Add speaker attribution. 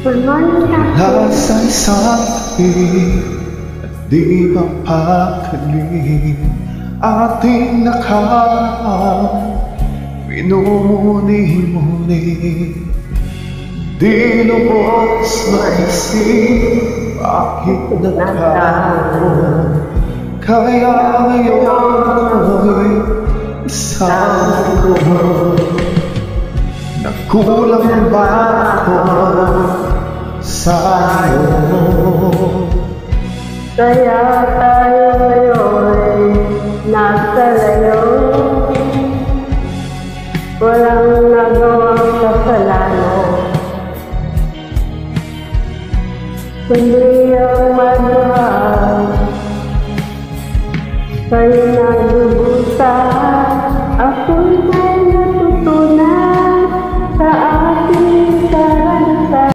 Speaker 1: Good morning,
Speaker 2: Mula
Speaker 1: Happy.
Speaker 2: sa isang tabi at di mapakali ating nakaraan, minumuni-muni, di lubos maisip bakit nagkaroon. Kaya ngayon ako'y isang ko. Nagkulang ba ako sa'yo?
Speaker 1: Kaya tayo ngayon'y nasa layo. Walang nagawang kasalanan, kundi ang maluhal. Sa'yo nalubusan, ako'y